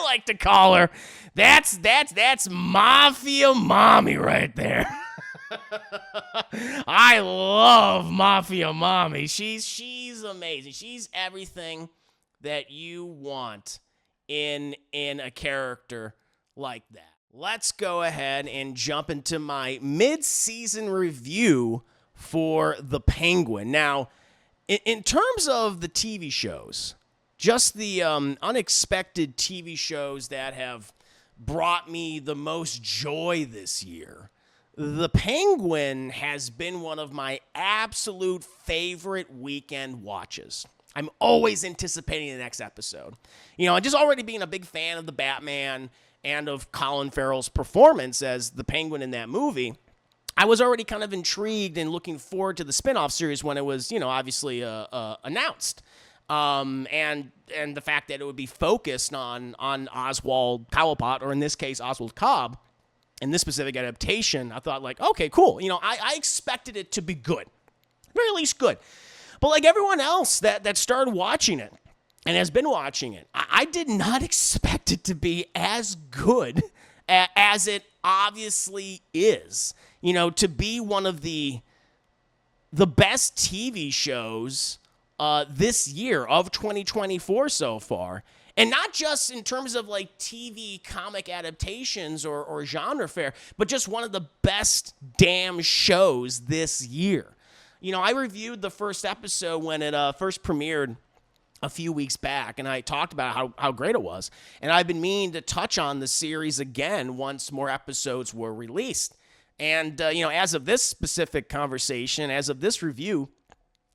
like to call her. That's Mafia Mommy right there. I love Mafia Mommy. She's amazing. She's everything that you want in a character like that. Let's go ahead and jump into my mid-season review for The Penguin. Now, in terms of the TV shows, just the unexpected TV shows that have brought me the most joy this year, The Penguin has been one of my absolute favorite weekend watches. I'm always anticipating the next episode. Just already being a big fan of the Batman and of Colin Farrell's performance as the Penguin in that movie, I was already kind of intrigued and looking forward to the spinoff series when it was, obviously announced. And the fact that it would be focused on Oswald Cobblepot, or in this case, Oswald Cobb, in this specific adaptation, I thought, okay, cool. I expected it to be good. Very least good. But like everyone else that started watching it and has been watching it, I did not expect it to be as good as it obviously is. To be one of the best TV shows this year of 2024 so far. And not just in terms of TV comic adaptations or genre fare, but just one of the best damn shows this year. I reviewed the first episode when it first premiered a few weeks back, and I talked about how great it was. And I've been meaning to touch on the series again once more episodes were released. And, as of this specific conversation, as of this review,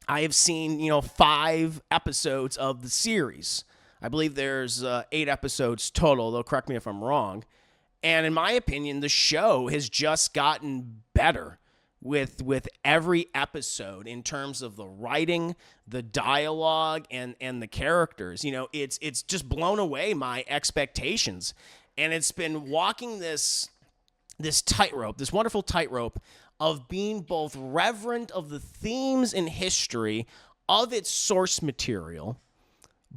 I have seen, 5 episodes of the series. I believe there's 8 episodes total, though correct me if I'm wrong. And in my opinion, the show has just gotten better with every episode in terms of the writing, the dialogue, and the characters. It's just blown away my expectations. And it's been walking this tightrope, this wonderful tightrope of being both reverent of the themes and history of its source material,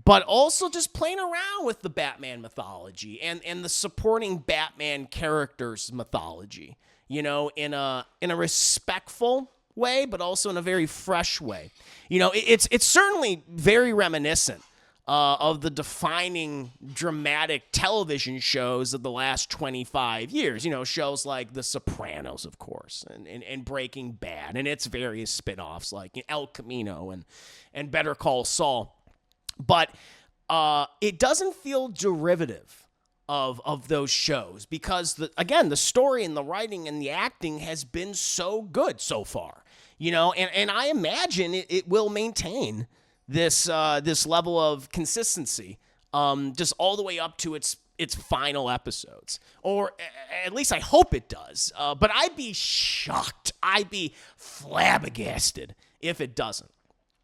but also just playing around with the Batman mythology and the supporting Batman characters' mythology, in a respectful way, but also in a very fresh way. It's certainly very reminiscent of the defining dramatic television shows of the last 25 years. Shows like The Sopranos, of course, and Breaking Bad, and its various spin-offs like El Camino and Better Call Saul. But it doesn't feel derivative of those shows because, the story and the writing and the acting has been so good so far. And I imagine it will maintain this level of consistency just all the way up to its final episodes. Or at least I hope it does. But I'd be shocked. I'd be flabbergasted if it doesn't.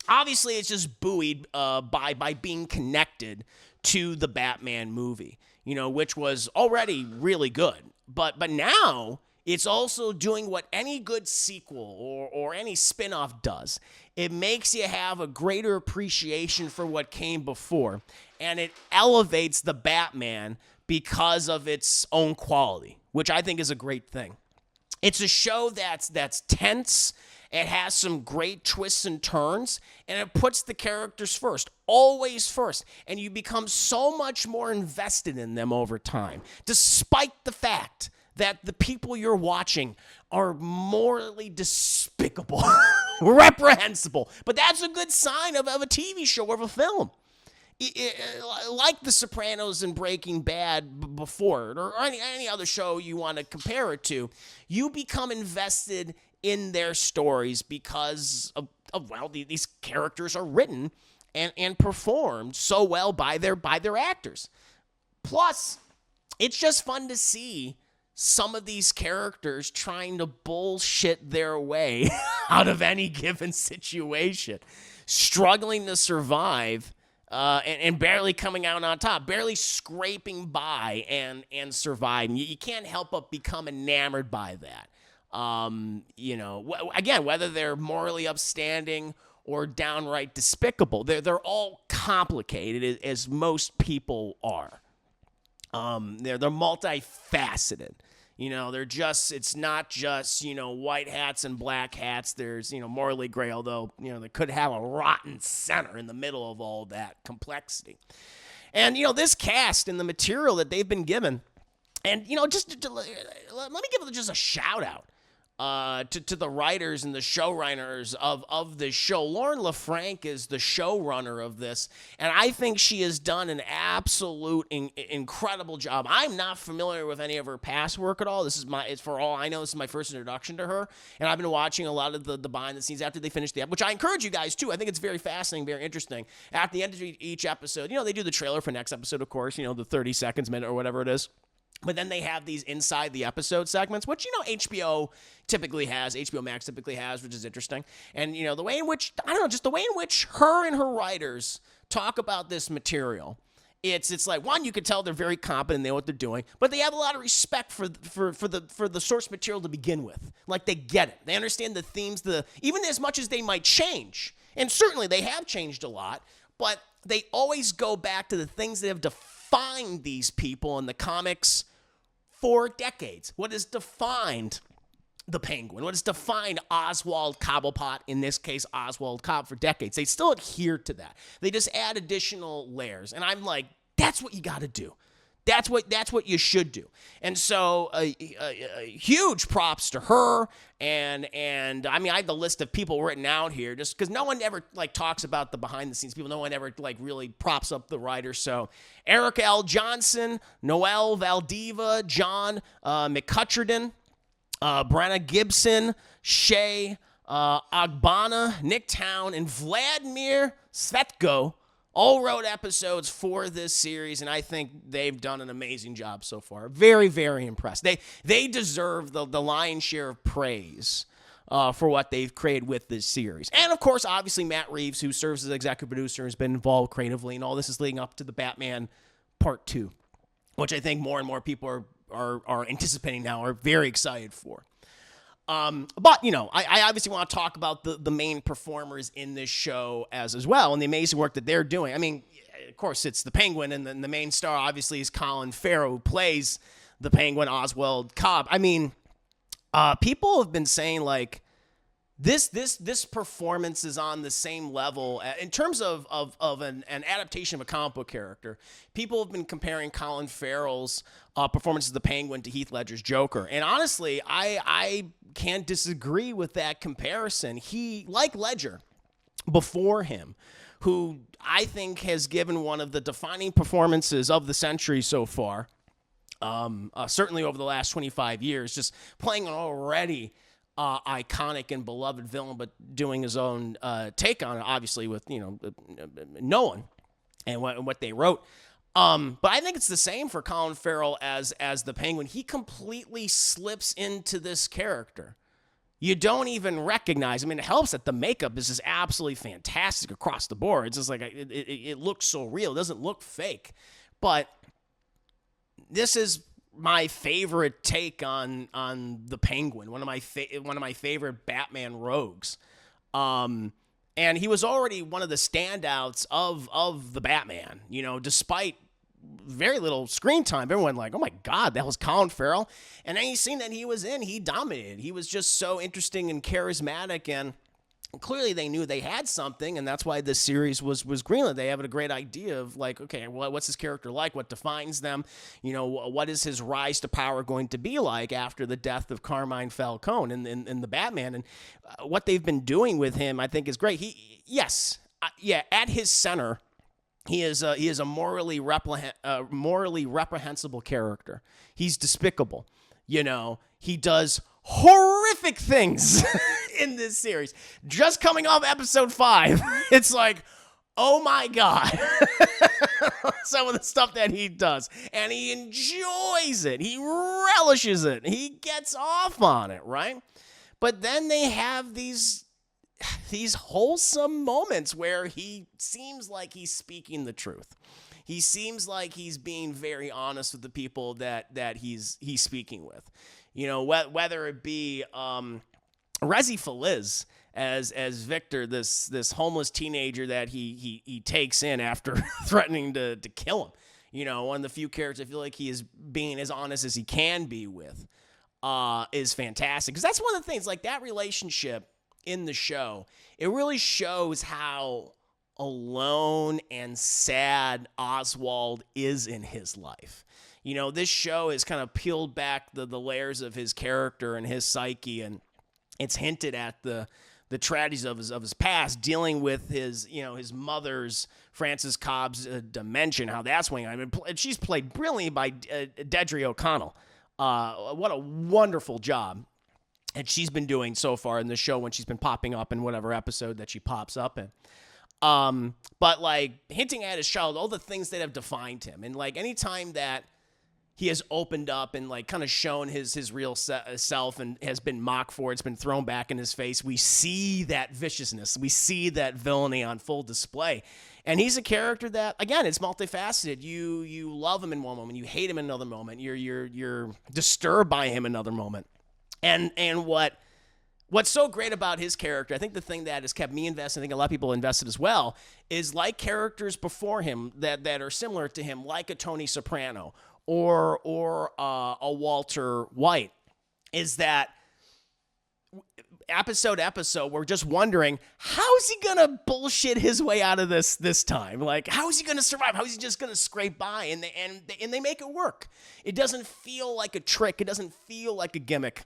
Obviously, it's just buoyed by being connected to the Batman movie, which was already really good. But now it's also doing what any good sequel or any spinoff does. It makes you have a greater appreciation for what came before, and it elevates the Batman because of its own quality, which I think is a great thing. It's a show that's tense. It has some great twists and turns, and it puts the characters first, always first, and you become so much more invested in them over time, despite the fact that the people you're watching are morally despicable, reprehensible. But that's a good sign of a TV show or of a film. Like The Sopranos and Breaking Bad before, or any other show you want to compare it to, you become invested in their stories because of these characters are written and performed so well by their actors. Plus, it's just fun to see some of these characters trying to bullshit their way out of any given situation, struggling to survive and barely coming out on top, barely scraping by and surviving. You can't help but become enamored by that. Again, whether they're morally upstanding or downright despicable, they're all complicated, as most people are. They're multifaceted. It's not just, white hats and black hats. There's, morally gray, although, they could have a rotten center in the middle of all that complexity. And, this cast and the material that they've been given, and, let me give just a shout out to the writers and the showrunners of this show. Lauren LaFranc is the showrunner of this, and I think she has done an absolute incredible job. I'm not familiar with any of her past work at all. It's for all I know, this is my first introduction to her, and I've been watching a lot of the behind the scenes after they finish the episode, which I encourage you guys to. I think it's very fascinating, very interesting. At the end of each episode, they do the trailer for next episode, of course, the 30 seconds, minute, or whatever it is. But then they have these inside the episode segments, which, HBO Max typically has, which is interesting. And, the way in which, just the way in which her and her writers talk about this material. It's like, one, you could tell they're very competent, they know what they're doing, but they have a lot of respect for the source material to begin with. Like, they get it. They understand the themes, even as much as they might change. And certainly they have changed a lot, but they always go back to the things that have defined these people in the comics for decades. What has defined the Penguin? What has defined Oswald Cobblepot, in this case Oswald Cobb, for decades? They still adhere to that. They just add additional layers. And I'm like, that's what you got to do. That's what you should do. And so huge props to her. And I mean, I have the list of people written out here just because no one ever talks about the behind the scenes people. No one ever really props up the writers. So Erica L. Johnson, Noel Valdiva, John McCutcheon, Brenna Gibson, Shay Agbana, Nick Town, and Vladimir Svetko all wrote episodes for this series, and I think they've done an amazing job so far. Very, very impressed. They deserve the lion's share of praise for what they've created with this series. And, of course, obviously, Matt Reeves, who serves as executive producer, has been involved creatively, and all this is leading up to the Batman Part 2, which I think more and more people are anticipating now, are very excited for. But, I obviously want to talk about the main performers in this show as well, and the amazing work that they're doing. I mean, of course, it's the Penguin, and the main star, obviously, is Colin Farrell, who plays the Penguin, Oswald Cobb. I mean, people have been saying, this performance is on the same level in terms of an adaptation of a comic book character. People have been comparing Colin Farrell's performance as the Penguin to Heath Ledger's Joker. And honestly, I can't disagree with that comparison. He, like Ledger before him, who I think has given one of the defining performances of the century so far, certainly over the last 25 years, just playing an already iconic and beloved villain, but doing his own take on it, obviously with Nolan and what they wrote. But I think it's the same for Colin Farrell as the Penguin. He completely slips into this character. You don't even recognize. I mean, it helps that the makeup is just absolutely fantastic across the board. It's just like it looks so real. It doesn't look fake. But this is my favorite take on the Penguin. One of my favorite Batman rogues. And he was already one of the standouts of the Batman, despite very little screen time. Everyone oh my God, that was Colin Farrell. And any scene that he was in, he dominated. He was just so interesting and charismatic, and clearly they knew they had something, and that's why this series was greenlit. They have a great idea of okay, what's this character like? What defines them? What is his rise to power going to be like after the death of Carmine Falcone in the Batman? And what they've been doing with him, I think, is great. At his center, he is a morally reprehensible character. He's despicable. He does horrific things in this series. Just coming off episode 5, it's oh my God. Some of the stuff that he does. And he enjoys it. He relishes it. He gets off on it, right? But then they have these wholesome moments where he seems like he's speaking the truth. He seems like he's being very honest with the people that he's speaking with. Whether it be Rezi Feliz as Victor, this homeless teenager that he takes in after threatening to kill him. One of the few characters I feel like he is being as honest as he can be with is fantastic. Because that's one of the things, like that relationship in the show, it really shows how alone and sad Oswald is in his life. This show has kind of peeled back the layers of his character and his psyche, and it's hinted at the tragedies of his past, dealing with his mother's, Frances Cobb's, dementia, how that's weighing on him. And she's played brilliantly by Deirdre O'Connell. What a wonderful job. And she's been doing so far in the show when she's been popping up in whatever episode that she pops up in. But like hinting at his child, all the things that have defined him. And like anytime that he has opened up and like kind of shown his real self and has been mocked for it, it's been thrown back in his face, we see that viciousness. We see that villainy on full display. And he's a character that, again, it's multifaceted. You love him in one moment, you hate him in another moment, you're disturbed by him in another moment. And what's so great about his character, I think the thing that has kept me invested, I think a lot of people invested as well, is like characters before him that are similar to him, like a Tony Soprano or a Walter White, is that episode we're just wondering, how is he gonna bullshit his way out of this time? Like, how is he gonna survive? How is he just gonna scrape by? And they make it work. It doesn't feel like a trick. It doesn't feel like a gimmick.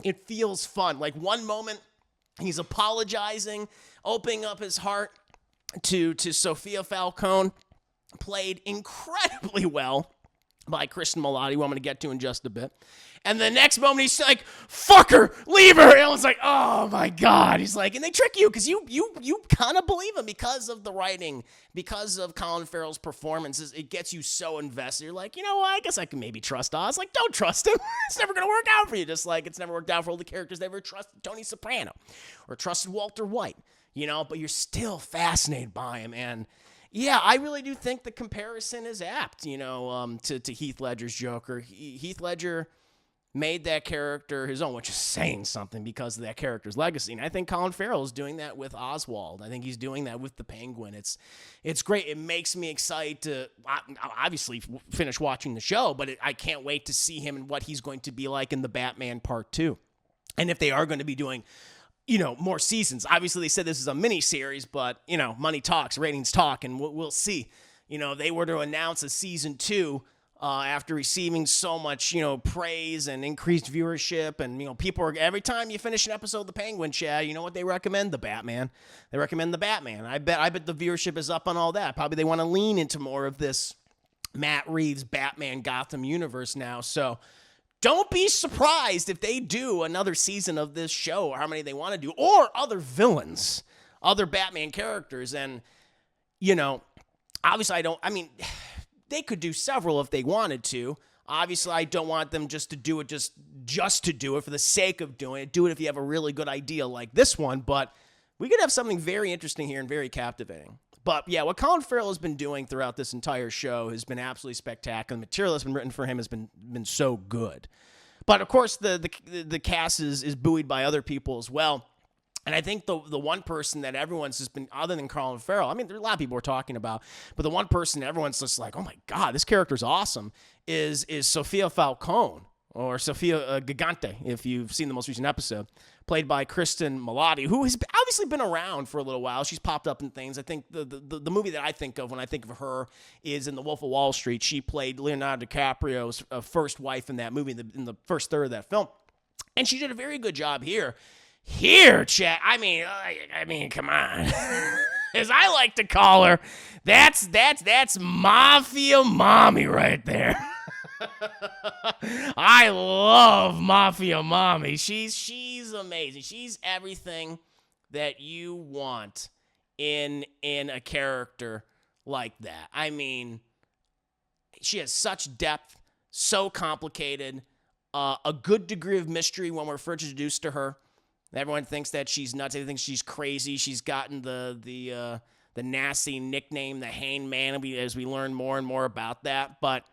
It feels fun. Like one moment he's apologizing, opening up his heart to Sophia Falcone, played incredibly well by Kristen Milotti, who I'm going to get to in just a bit. And the next moment he's like, fuck her, leave her. And I was like, oh my God. He's like, and they trick you because you kind of believe him because of the writing, because of Colin Farrell's performances. It gets you so invested. You're like, I guess I can maybe trust Oz. Like, don't trust him. It's never going to work out for you. Just like it's never worked out for all the characters that ever trusted Tony Soprano or trusted Walter White, but you're still fascinated by him. And yeah, I really do think the comparison is apt, to Heath Ledger's Joker. Heath Ledger made that character his own, which is saying something because of that character's legacy. And I think Colin Farrell is doing that with Oswald. I think he's doing that with the Penguin. It's great. It makes me excited to obviously finish watching the show, but I can't wait to see him and what he's going to be like in the Batman Part 2. And if they are going to be doing more seasons. Obviously, they said this is a mini-series, but, money talks, ratings talk, and we'll see. They were to announce a season 2 after receiving so much, praise and increased viewership. And, people are, every time you finish an episode of The Penguin, Chad, you know what they recommend? The Batman. They recommend The Batman. I bet the viewership is up on all that. Probably they want to lean into more of this Matt Reeves Batman Gotham universe now. So don't be surprised if they do another season of this show, or how many they want to do, or other villains, other Batman characters. And, obviously they could do several if they wanted to. Obviously, I don't want them just to do it just to do it for the sake of doing it. Do it if you have a really good idea like this one. But we could have something very interesting here and very captivating. But yeah, what Colin Farrell has been doing throughout this entire show has been absolutely spectacular. The material that's been written for him has been so good. But of course, the cast is buoyed by other people as well. And I think the one person that everyone's just been, other than Colin Farrell, there are a lot of people we're talking about, but the one person everyone's just like, oh my God, this character's awesome, is Sophia Falcone, or Sophia Gigante, if you've seen the most recent episode, played by Kristen Milotti, who has obviously been around for a little while. She's popped up in things. I think the movie that I think of when I think of her is in The Wolf of Wall Street. She played Leonardo DiCaprio's first wife in that movie, in the first third of that film. And she did a very good job here. Here, chat. I mean, come on. As I like to call her, that's Mafia Mommy right there. I love Mafia Mommy. She's amazing. She's everything that you want in a character like that. She has such depth, so complicated, a good degree of mystery when we're first introduced to her. Everyone thinks that she's nuts. Everyone thinks she's crazy. She's gotten the nasty nickname, the Hangman, as we learn more and more about that. But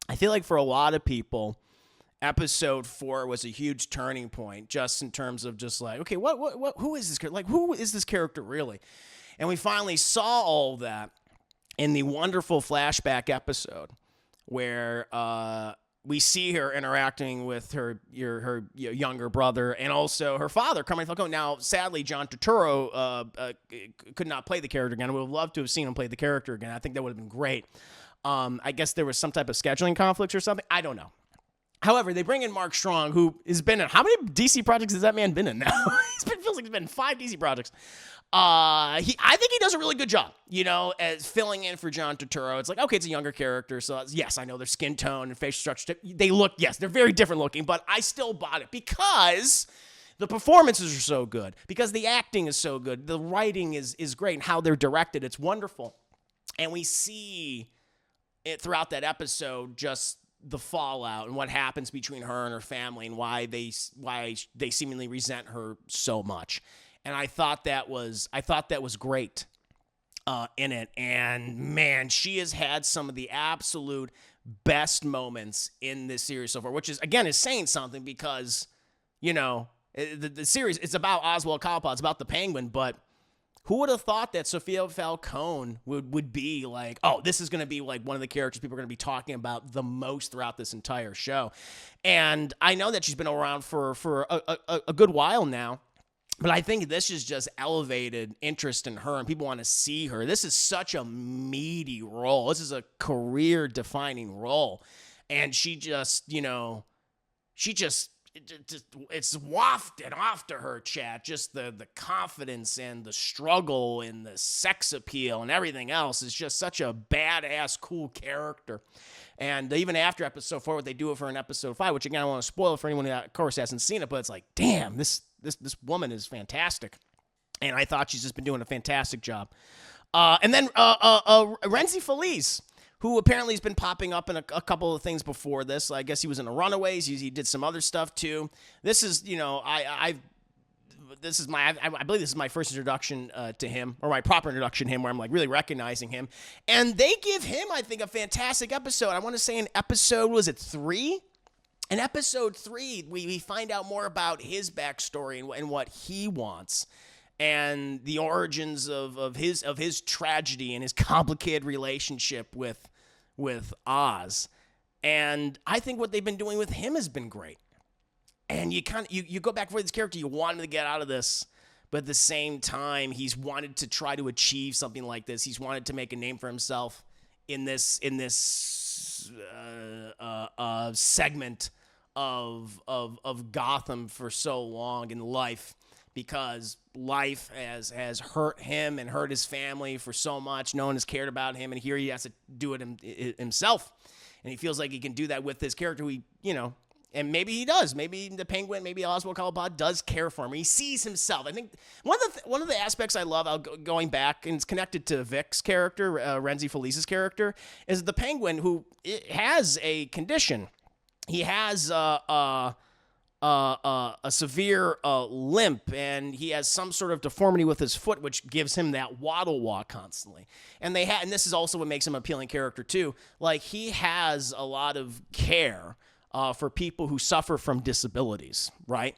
I feel like for a lot of people, episode 4 was a huge turning point, just in terms of just like, okay, who is this character? Like, who is this character really? And we finally saw all that in the wonderful flashback episode where we see her interacting with her younger brother and also her father, Carmine Falcone. Now, sadly, John Turturro could not play the character again. I would have loved to have seen him play the character again. I think that would have been great. I guess there was some type of scheduling conflicts or something. I don't know. However, they bring in Mark Strong, who has been in, how many DC projects has that man been in now? Feels like he's been in 5 DC projects. I think he does a really good job, as filling in for John Turturro. It's like, okay, it's a younger character, so yes, I know their skin tone and facial structure. They're very different looking, but I still bought it because the performances are so good, because the acting is so good, the writing is great, and how they're directed, it's wonderful. And we see it throughout that episode, just the fallout and what happens between her and her family and why they seemingly resent her so much. And I thought that was great in it. And man, she has had some of the absolute best moments in this series so far, which is saying something because, the series, it's about Oswald Cobblepot, it's about the Penguin, but who would have thought that Sophia Falcone would be like, oh, this is going to be like one of the characters people are going to be talking about the most throughout this entire show. And I know that she's been around for a good while now, but I think this has just elevated interest in her and people want to see her. This is such a meaty role. This is a career-defining role. And she just, it's wafted off to her, chat. Just the confidence and the struggle and the sex appeal and everything else is just such a badass, cool character. And even after episode 4, what they do with her in episode 5, which again, I don't want to spoil for anyone who, of course, hasn't seen it, but it's like, damn, this woman is fantastic. And I thought she's just been doing a fantastic job. And then Renzi Feliz, who apparently has been popping up in a couple of things before this. I guess he was in the Runaways. He did some other stuff too. This is, I believe this is my first introduction to him, or my proper introduction to him, where I'm like really recognizing him. And they give him, I think, a fantastic episode. I want to say in episode, was it 3? In episode 3, we find out more about his backstory and what he wants, and the origins of his tragedy and his complicated relationship with Oz. And I think what they've been doing with him has been great. And you go back for this character, you want him to get out of this, but at the same time, he's wanted to try to achieve something like this. He's wanted to make a name for himself in this segment of Gotham for so long in life, because life has hurt him and hurt his family for so much. No one has cared about him, and here he has to do it himself. And he feels like he can do that with this character who, and maybe he does. Maybe the Penguin, maybe Oswald Cobblepot does care for him. He sees himself. I think one of the aspects I love, going back, and it's connected to Vic's character, Renzi Feliz's character, is the Penguin, who has a condition. He has a severe limp, and he has some sort of deformity with his foot, which gives him that waddle walk constantly. And and this is also what makes him an appealing character too. Like, he has a lot of care for people who suffer from disabilities, right?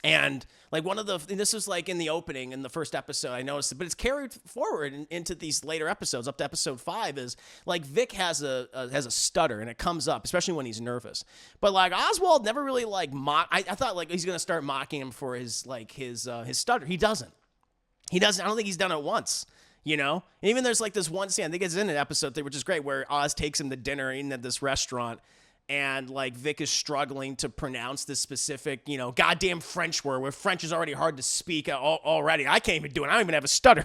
And like this was like in the opening in the first episode, I noticed it, but it's carried forward into these later episodes up to episode 5. Is like Vic has a stutter, and it comes up, especially when he's nervous. But like Oswald never really like I thought like he's gonna start mocking him for his stutter. He doesn't. I don't think he's done it once. And even there's like this one scene, I think it's in an episode 3, which is great, where Oz takes him to dinner in at this restaurant. And like Vic is struggling to pronounce this specific, goddamn French word, where French is already hard to speak already. I can't even do it. I don't even have a stutter.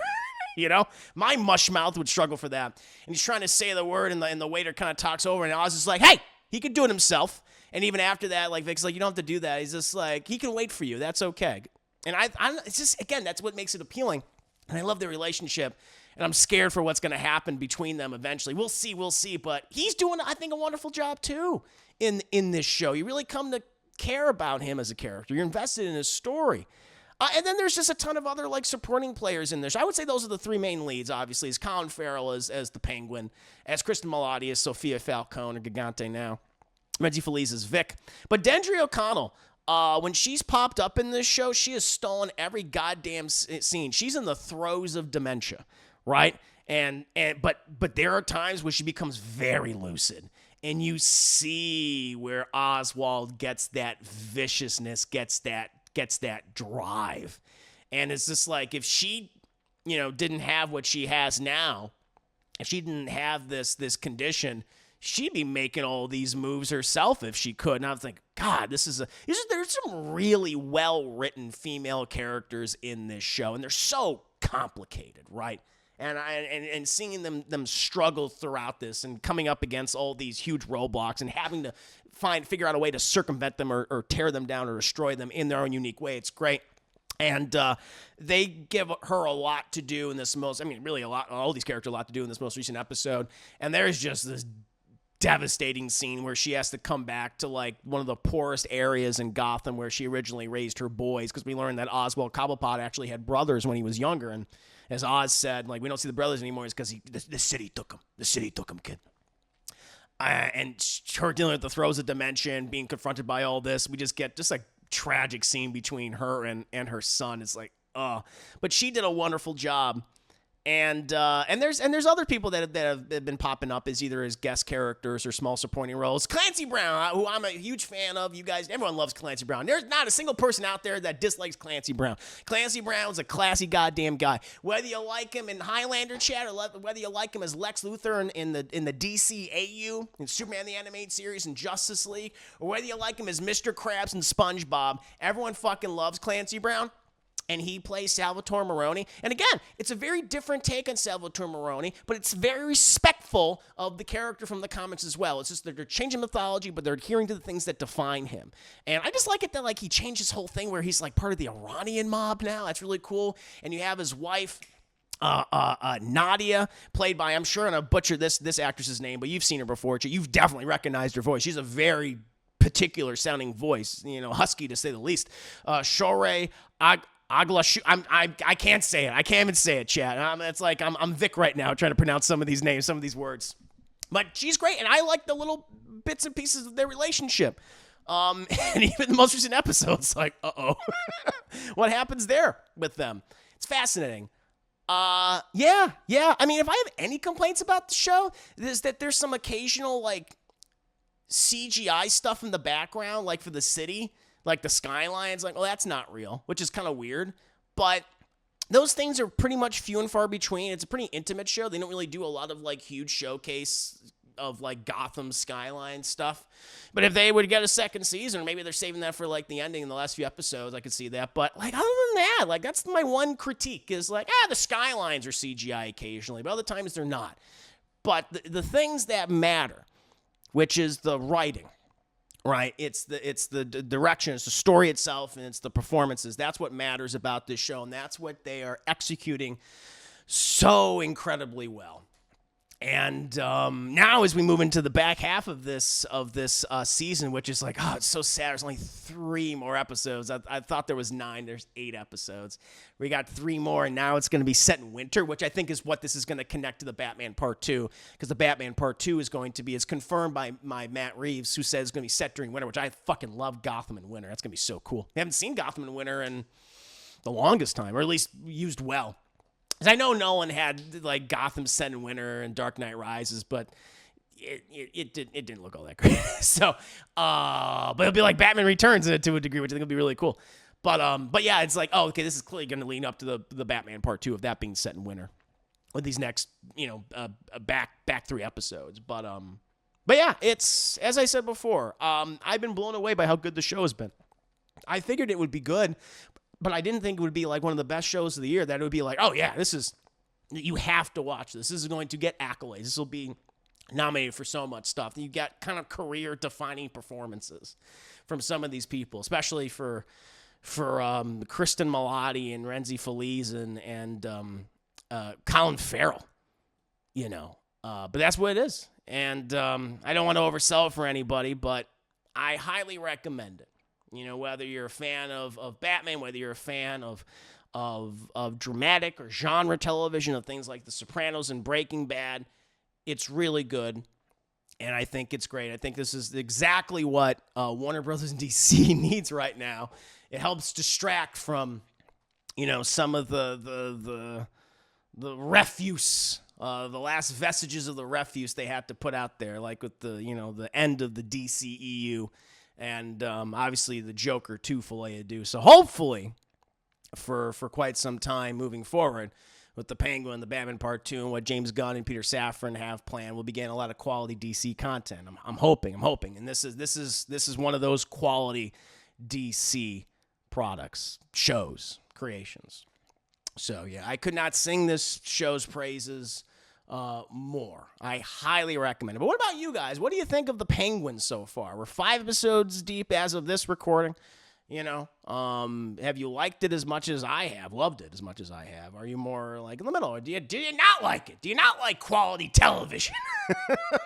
My mush mouth would struggle for that. And he's trying to say the word, and the waiter kind of talks over, and Oz is like, hey, he could do it himself. And even after that, like Vic's like, you don't have to do that. He's just like, he can wait for you. That's okay. And it's just, again, that's what makes it appealing. And I love their relationship. And I'm scared for what's going to happen between them eventually. We'll see. But he's doing, I think, a wonderful job, too, in this show. You really come to care about him as a character. You're invested in his story. And then there's just a ton of other, like, supporting players in this. I would say those are the 3 main leads, obviously, as Colin Farrell as the Penguin, as Kristen Milotti as Sophia Falcone, or Gigante now, Renzi Feliz as Vic. But Dendry O'Connell, when she's popped up in this show, she has stolen every goddamn scene. She's in the throes of dementia. Right? But there are times where she becomes very lucid, and you see where Oswald gets that viciousness, gets that drive. And it's just like, if she, didn't have what she has now, if she didn't have this condition, she'd be making all these moves herself if she could. And I was like, God, there's some really well-written female characters in this show, and they're so complicated, right? And seeing them struggle throughout this and coming up against all these huge roadblocks and having to figure out a way to circumvent them or tear them down or destroy them in their own unique way. It's great. And they give her a lot to do in this really all these characters a lot to do in this most recent episode. And there's just this devastating scene where she has to come back to like one of the poorest areas in Gotham where she originally raised her boys, because we learned that Oswald Cobblepot actually had brothers when he was younger, and as Oz said, like, we don't see the brothers anymore. It's because the city took him. The city took him, kid. And her dealing with the throes of dimension, being confronted by all this, we just get just a tragic scene between her and her son. It's like, but she did a wonderful job. And there's other people that have been popping up as either as guest characters or small supporting roles. Clancy Brown, who I'm a huge fan of. You guys, everyone loves Clancy Brown. There's not a single person out there that dislikes Clancy Brown. Clancy Brown's a classy goddamn guy. Whether you like him in Highlander chat or whether you like him as Lex Luthor in the DCAU, in Superman the Animated Series and Justice League, or whether you like him as Mr. Krabs and SpongeBob, everyone fucking loves Clancy Brown. And he plays Salvatore Maroni. And again, it's a very different take on Salvatore Maroni, but it's very respectful of the character from the comics as well. It's just that they're changing mythology, but they're adhering to the things that define him. And I just like it that like he changed his whole thing where he's like part of the Iranian mob now. That's really cool. And you have his wife, Nadia, played by, I'm sure I'm going to butcher this actress's name, but you've seen her before. You've definitely recognized her voice. She's a very particular sounding voice, husky to say the least. Shorey I can't say it. I can't even say it, Chad. It's like I'm Vic right now trying to pronounce some of these names, some of these words. But she's great, and I like the little bits and pieces of their relationship. And even the most recent episodes, like, what happens there with them? It's fascinating. Yeah. I mean, if I have any complaints about the show, is that there's some occasional, like, CGI stuff in the background, like for the city. Like the skylines, like, well, that's not real, which is kind of weird. But those things are pretty much few and far between. It's a pretty intimate show. They don't really do a lot of, like, huge showcase of, like, Gotham skyline stuff. But if they would get a second season, or maybe they're saving that for, like, the ending in the last few episodes, I could see that. But, like, other than that, like, that's my one critique is, like, the skylines are CGI occasionally, but other times they're not. But the things that matter, which is the writing, right? It's the direction, it's the story itself, and it's the performances. That's what matters about this show, and that's what they are executing so incredibly well. And now as we move into the back half of this season, which is like, it's so sad. There's only 3 more episodes. I thought there was 9. There's 8 episodes. We got 3 more, and now it's going to be set in winter, which I think is what this is going to connect to the Batman Part 2, because the Batman Part 2 is going to be, it's confirmed by Matt Reeves, who says it's going to be set during winter, which I fucking love Gotham in winter. That's going to be so cool. We haven't seen Gotham in winter in the longest time, or at least used well. I know Nolan had like Gotham set in winter and Dark Knight Rises, but it didn't look all that great. So, but it'll be like Batman Returns to a degree, which I think will be really cool. But yeah, it's like, okay, this is clearly going to lean up to the Batman Part 2 of that being set in winter with these next, back 3 episodes. But yeah, it's, as I said before, I've been blown away by how good the show has been. I figured it would be good, but I didn't think it would be like one of the best shows of the year, that it would be like, oh yeah, you have to watch this. This is going to get accolades. This will be nominated for so much stuff. You get kind of career-defining performances from some of these people, especially for Kristen Milotti and Renzi Feliz and Colin Farrell, But that's what it is. And I don't want to oversell it for anybody, but I highly recommend it. Whether you're a fan of Batman, whether you're a fan of dramatic or genre television, of things like The Sopranos and Breaking Bad, it's really good, and I think it's great. I think this is exactly what Warner Brothers and DC needs right now. It helps distract from, some of the refuse the last vestiges of the refuse they had to put out there, like with the the end of the DCEU, and obviously the Joker too, filet ado. So hopefully, for quite some time moving forward, with the Penguin, the Batman Part 2, and what James Gunn and Peter Safran have planned, we'll be getting a lot of quality DC content. I'm hoping, and this is one of those quality DC products, shows, creations. So yeah, I could not sing this show's praises more. I highly recommend it. But what about you guys? What do you think of the Penguin so far? We're 5 episodes deep as of this recording. Have you liked it as much as I have? Loved it as much as I have? Are you more like in the middle? Or do you not like it? Do you not like quality television?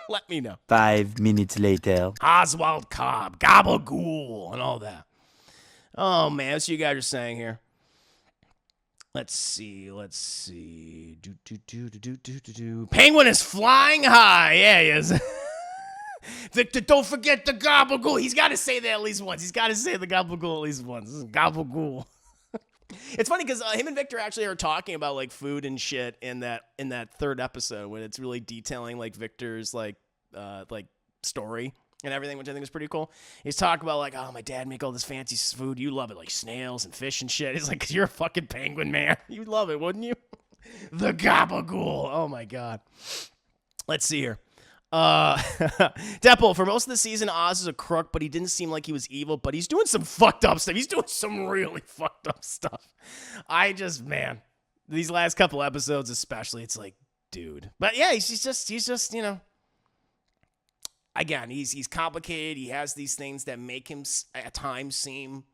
Let me know. 5 minutes later. Oswald Cobb, Gabagool, and all that. Oh, man. That's what you guys are saying here. Let's see. Penguin is flying high. Yeah, he is. Victor, don't forget the Gabagool. He's got to say that at least once. He's got to say the Gabagool at least once. This is Gabagool. It's funny because him and Victor actually are talking about like food and shit in that third episode when it's really detailing like Victor's like story and everything, which I think is pretty cool. He's talking about like, oh, my dad make all this fancy food. You love it, like snails and fish and shit. He's like, 'cause you're a fucking penguin, man. You'd love it, wouldn't you? The Gabagool. Oh my God. Let's see here. Deppel, for most of the season, Oz is a crook, but he didn't seem like he was evil, but he's doing some fucked up stuff. He's doing some really fucked up stuff. Man, these last couple episodes especially, it's like, dude. But yeah, he's just, again, he's complicated. He has these things that make him at times seem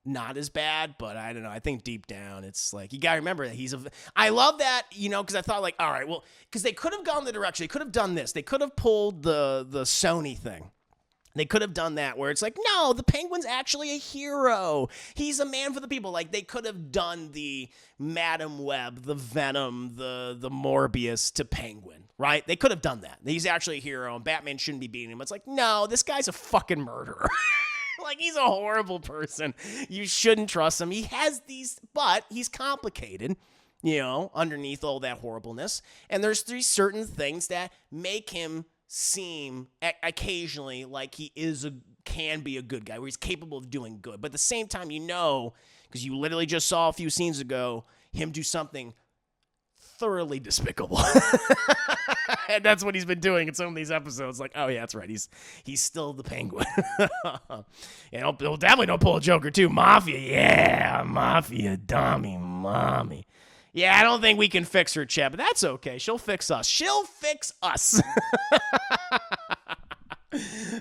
not as bad, but I don't know. I think deep down, it's like, you got to remember that I love that, because I thought like, all right, well, because they could have gone the direction. They could have done this. They could have pulled the Sony thing. They could have done that where it's like, no, the Penguin's actually a hero. He's a man for the people. Like they could have done the Madam Web, the Venom, the Morbius to Penguin, right? They could have done that. He's actually a hero and Batman shouldn't be beating him. It's like, no, this guy's a fucking murderer. Like, he's a horrible person. You shouldn't trust him. He has these, but he's complicated, underneath all that horribleness. And there's certain things that make him seem occasionally like he can be a good guy, where he's capable of doing good. But at the same time, because you literally just saw a few scenes ago, him do something thoroughly despicable. And that's what he's been doing in some of these episodes. Like, oh yeah, that's right. He's still the Penguin. And he'll definitely don't pull a Joker too. Mafia, yeah, Mafia, dummy, mommy. Yeah, I don't think we can fix her, Chad, but that's okay. She'll fix us.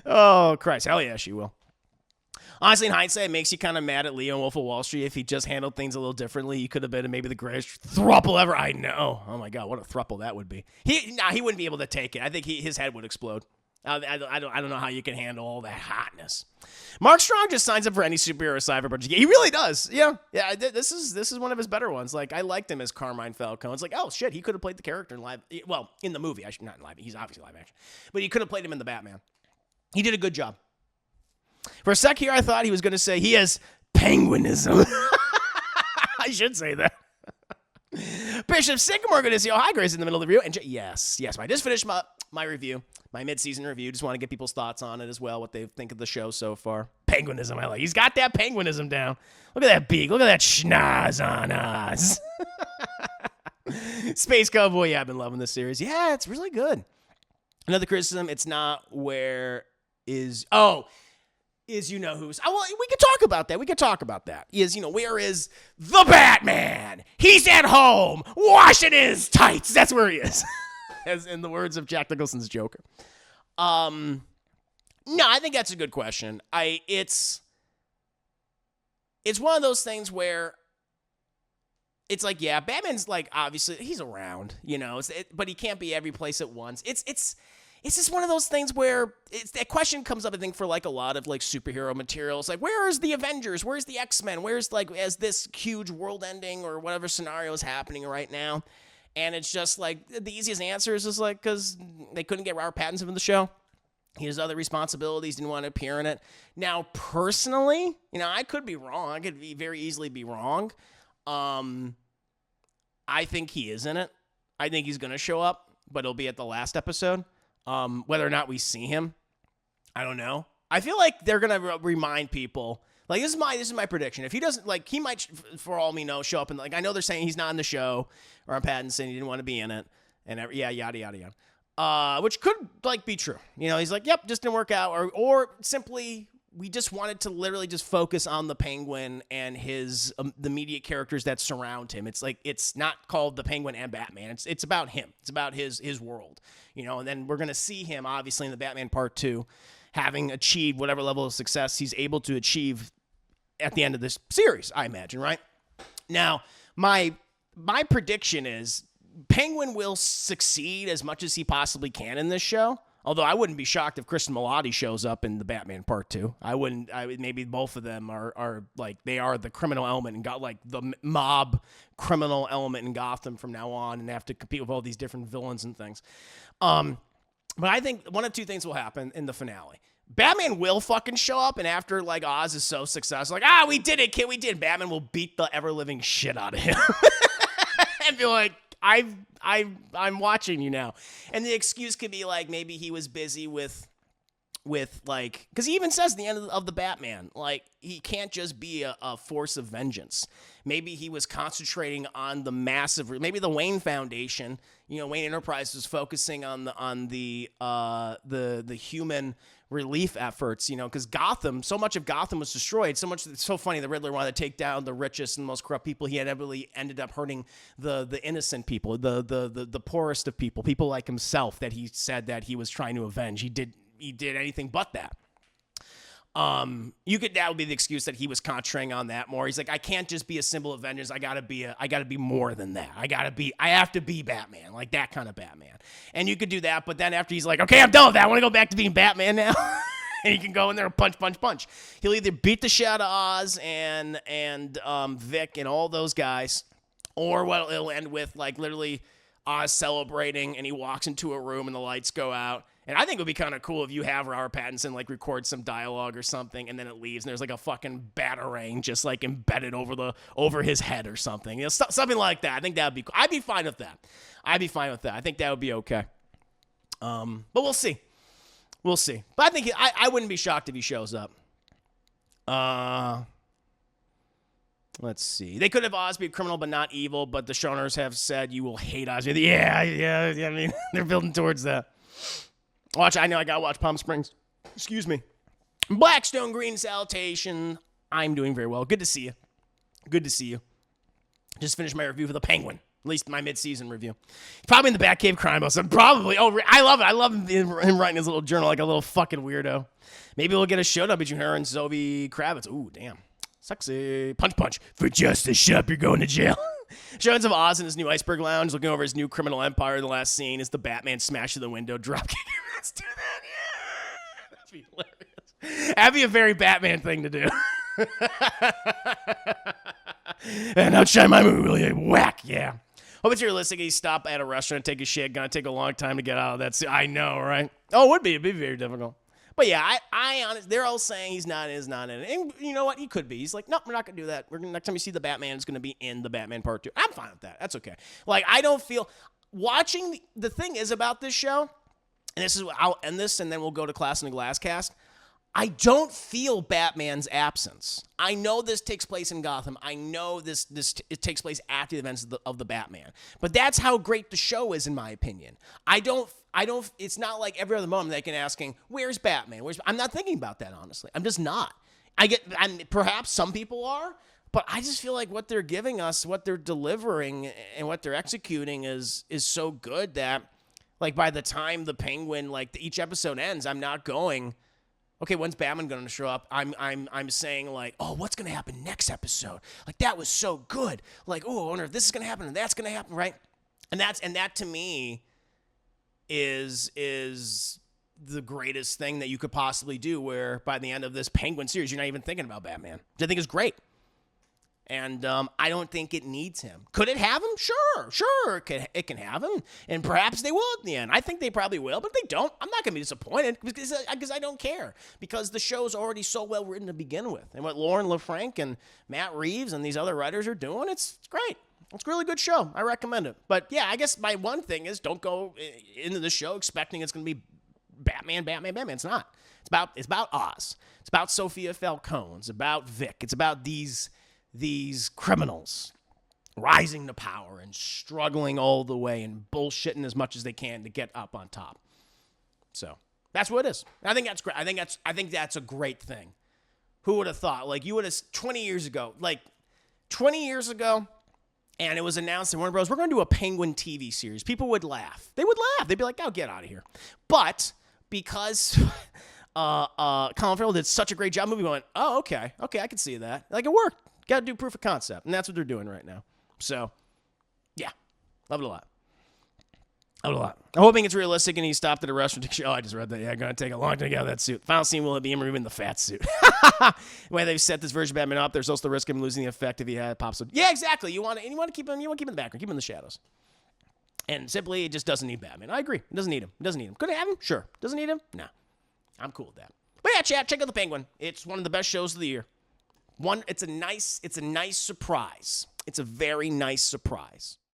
Oh, Christ. Hell yeah, she will. Honestly, in hindsight, it makes you kind of mad at Leo and Wolf of Wall Street. If he just handled things a little differently, he could have been maybe the greatest thruple ever. I know. Oh, my God, what a thruple that would be. He wouldn't be able to take it. I think his head would explode. I don't know how you can handle all that hotness. Mark Strong just signs up for any superhero cyber project. He really does. Yeah. This is one of his better ones. Like, I liked him as Carmine Falcone. It's like, oh shit, he could have played the character in live. Well, in the movie, not in live. He's obviously live action, but he could have played him in the Batman. He did a good job. For a sec here, I thought he was going to say he has penguinism. I should say that. Bishop Sycamore going to see High Grace in the middle of the review. And yes, I just finished my review, my mid-season review. Just want to get people's thoughts on it as well, what they think of the show so far. Penguinism, I like. He's got that penguinism down. Look at that beak. Look at that schnoz on us. Space Cowboy, yeah, I've been loving this series. Yeah, it's really good. Another criticism, it's not where is who's. Well, we could talk about that. Where is the Batman? He's at home washing his tights. That's where he is. As in the words of Jack Nicholson's Joker. No, I think that's a good question. It's one of those things where it's like, yeah, Batman's like, obviously he's around, but he can't be every place at once. It's just one of those things where that question comes up, I think, for like a lot of like superhero materials. Like, where is the Avengers? Where's the X-Men? Where's like, as this huge world ending or whatever scenario is happening right now? And it's just like, the easiest answer is just like, because they couldn't get Robert Pattinson in the show. He has other responsibilities, didn't want to appear in it. Now, personally, I could be wrong. I could very easily be wrong. I think he is in it. I think he's going to show up, but it'll be at the last episode. Whether or not we see him, I don't know. I feel like they're going to remind people. Like, this is my prediction. If he doesn't, like, he might, for all we know, show up. And, like, I know they're saying he's not in the show, or on Pattinson, he didn't want to be in it. And, yada, yada, yada. Which could, like, be true. You know, he's like, yep, just didn't work out. Or simply, we just wanted to literally just focus on the Penguin and his, the immediate characters that surround him. It's like, it's not called the Penguin and Batman. It's about him. It's about his world. You know, and then we're going to see him, obviously, in the Batman Part 2, having achieved whatever level of success he's able to achieve at the end of this series, I imagine, right? Now, my prediction is Penguin will succeed as much as he possibly can in this show. Although I wouldn't be shocked if Kristen Milotti shows up in the Batman Part 2. Maybe both of them are like, they are the criminal element and got like the mob criminal element in Gotham from now on and have to compete with all these different villains and things. But I think one of two things will happen in the finale. Batman will fucking show up, and after, like, Oz is so successful, like, we did it, kid, we did. Batman will beat the ever-living shit out of him. And be like, I'm watching you now. And the excuse could be, like, maybe he was busy with like, because he even says at the end of the Batman, like, he can't just be a force of vengeance. Maybe he was concentrating on the massive, maybe the Wayne Foundation, you know, Wayne Enterprises was focusing on the human relief efforts, you know, because Gotham, so much of Gotham was destroyed. It's so funny. The Riddler wanted to take down the richest and most corrupt people. He had really ended up hurting the innocent people, the poorest of people like himself that he said that he was trying to avenge. He did anything but that. That would be the excuse that he was concentrating on that more. He's like, I can't just be a symbol of vengeance. I gotta be more than that. I have to be Batman, like that kind of Batman. And you could do that, but then after he's like, okay, I'm done with that. I want to go back to being Batman now. And he can go in there and punch. He'll either beat the shit out of Oz and Vic and all those guys, or what it'll end with, like, literally Oz celebrating and he walks into a room and the lights go out. And I think it would be kind of cool if you have Robert Pattinson, like, record some dialogue or something, and then it leaves, and there's, like, a fucking batarang just, like, embedded over his head or something. You know, something like that. I think that would be cool. I'd be fine with that. I think that would be okay. But we'll see. But I think I wouldn't be shocked if he shows up. Let's see. They could have Oz be a criminal but not evil, but the showrunners have said you will hate Oz. Yeah. I mean, they're building towards that. I know I gotta watch Palm Springs. Excuse me. Blackstone Green Salutation. I'm doing very well. Good to see you. Just finished my review for the Penguin. At least my mid-season review. Probably in the Batcave crying about something. Probably. Oh, I love it. I love him writing his little journal like a little fucking weirdo. Maybe we'll get a showdown between her and Zoe Kravitz. Ooh, damn. Sexy. Punch. For justice, shut up, you're going to jail. Shows of Oz in his new iceberg lounge, looking over his new criminal empire. The last scene is the Batman smashing the window, dropkicking. Let's do that. Yeah. That'd be hilarious. That'd be a very Batman thing to do. And outshine my movie, will you? Whack, yeah. Hope it's realistic. You stop at a restaurant, take a shit. Gonna take a long time to get out of that scene. I know, right? Oh, it would be. It'd be very difficult. But yeah, I honestly, they're all saying he's not in it. And you know what? He could be. He's like, nope, we're not going to do that. Next time you see the Batman, it's going to be in the Batman Part 2. I'm fine with that. That's okay. Like, I don't feel, watching, the thing is about this show, and this is, I'll end this and then we'll go to Class in the Glass Cast. I don't feel Batman's absence. I know this takes place in Gotham. I know it takes place after the events of the Batman. But that's how great the show is, in my opinion. It's not like every other moment they can asking, where's Batman? I'm not thinking about that, honestly. I'm just not. Perhaps some people are, but I just feel like what they're giving us, what they're delivering, and what they're executing is so good that, like, by the time the Penguin, like, each episode ends, I'm not going, okay, when's Batman going to show up? I'm saying, like, oh, what's going to happen next episode? Like, that was so good. Like, oh, I wonder if this is going to happen and that's going to happen, right? And that to me is the greatest thing that you could possibly do, where by the end of this Penguin series, you're not even thinking about Batman, which I think is great. And I don't think it needs him. Could it have him? Sure. It can have him. And perhaps they will at the end. I think they probably will, but if they don't, I'm not going to be disappointed because I don't care. Because the show's already so well written to begin with. And what Lauren LaFranc and Matt Reeves and these other writers are doing, it's great. It's a really good show. I recommend it. But yeah, I guess my one thing is don't go into the show expecting it's going to be Batman. It's not. It's about Oz. It's about Sophia Falcone. It's about Vic. It's about these criminals rising to power and struggling all the way and bullshitting as much as they can to get up on top. So that's what it is. I think that's great. I think that's a great thing. Who would have thought? Like, you would have 20 years ago, and it was announced in Warner Bros. We're going to do a Penguin TV series. People would laugh. They would laugh. They'd be like, "Oh, get out of here." But because Colin Farrell did such a great job, movie went, "Oh, okay, I can see that. Like, it worked. Got to do proof of concept," and that's what they're doing right now. So, yeah, love it a lot. I'm hoping it's realistic and he stopped at a restaurant. Oh, I just read that. Yeah, going to take a long time to get out of that suit. Final scene will be him removing the fat suit. The way they've set this version of Batman up, there's also the risk of him losing the effect if he had pops. Yeah, exactly. You want to keep him. You want to keep him in the background. Keep him in the shadows. And simply, it just doesn't need Batman. I agree. It doesn't need him. Could it have him? Sure. Doesn't need him? No. I'm cool with that. But yeah, chat. Check out The Penguin. It's one of the best shows of the year. It's a nice surprise. It's a very nice surprise.